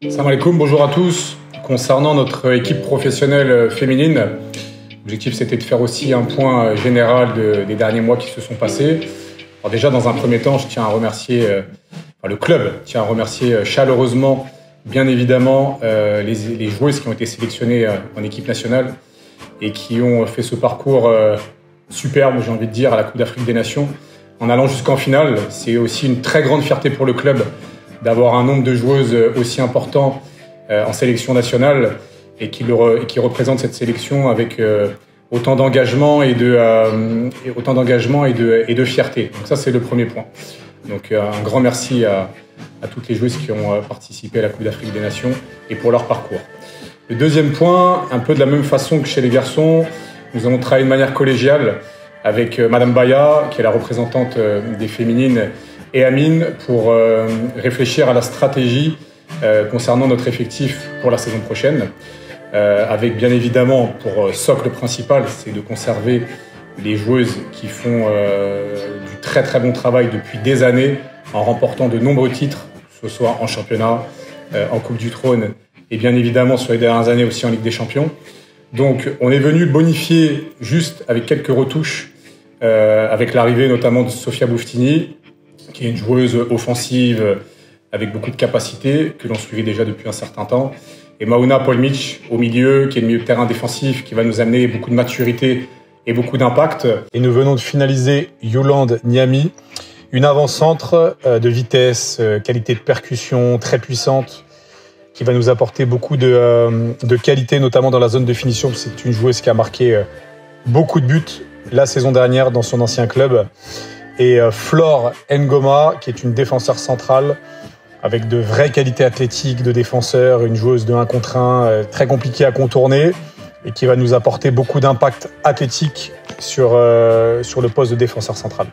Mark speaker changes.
Speaker 1: Salam alaikum, bonjour à tous. Concernant notre équipe professionnelle féminine, l'objectif c'était de faire aussi un point général des derniers mois qui se sont passés. Alors déjà, dans un premier temps, je tiens à remercier, le club tient à remercier chaleureusement, bien évidemment, les joueuses qui ont été sélectionnées en équipe nationale et qui ont fait ce parcours superbe, j'ai envie de dire, à la Coupe d'Afrique des Nations, en allant jusqu'en finale. C'est aussi une très grande fierté pour le club d'avoir un nombre de joueuses aussi important en sélection nationale et qui représente cette sélection avec autant d'engagement et de fierté. Donc ça, c'est le premier point. Donc un grand merci à toutes les joueuses qui ont participé à la Coupe d'Afrique des Nations et pour leur parcours. Le deuxième point, un peu de la même façon que chez les garçons, nous avons travaillé de manière collégiale avec Madame Baya, qui est la représentante des féminines, et Amine pour réfléchir à la stratégie concernant notre effectif pour la saison prochaine, avec bien évidemment pour socle principal, c'est de conserver les joueuses qui font du très très bon travail depuis des années en remportant de nombreux titres, que ce soit en championnat, en Coupe du Trône et bien évidemment sur les dernières années aussi en Ligue des Champions. Donc on est venu bonifier juste avec quelques retouches, avec l'arrivée notamment de Sofia Bouftini, qui est une joueuse offensive avec beaucoup de capacités, que l'on suivait déjà depuis un certain temps. Et Maouna Polmic au milieu, qui est le milieu de terrain défensif, qui va nous amener beaucoup de maturité et beaucoup d'impact. Et nous venons de finaliser Yolande Niami, une avant-centre de vitesse, qualité de percussion très puissante, qui va nous apporter beaucoup de qualité, notamment dans la zone de finition. C'est une joueuse qui a marqué beaucoup de buts la saison dernière dans son ancien club. Et Flore Ngoma, qui est une défenseur centrale avec de vraies qualités athlétiques de défenseur, une joueuse de 1 contre 1 très compliquée à contourner et qui va nous apporter beaucoup d'impact athlétique sur le poste de défenseur central.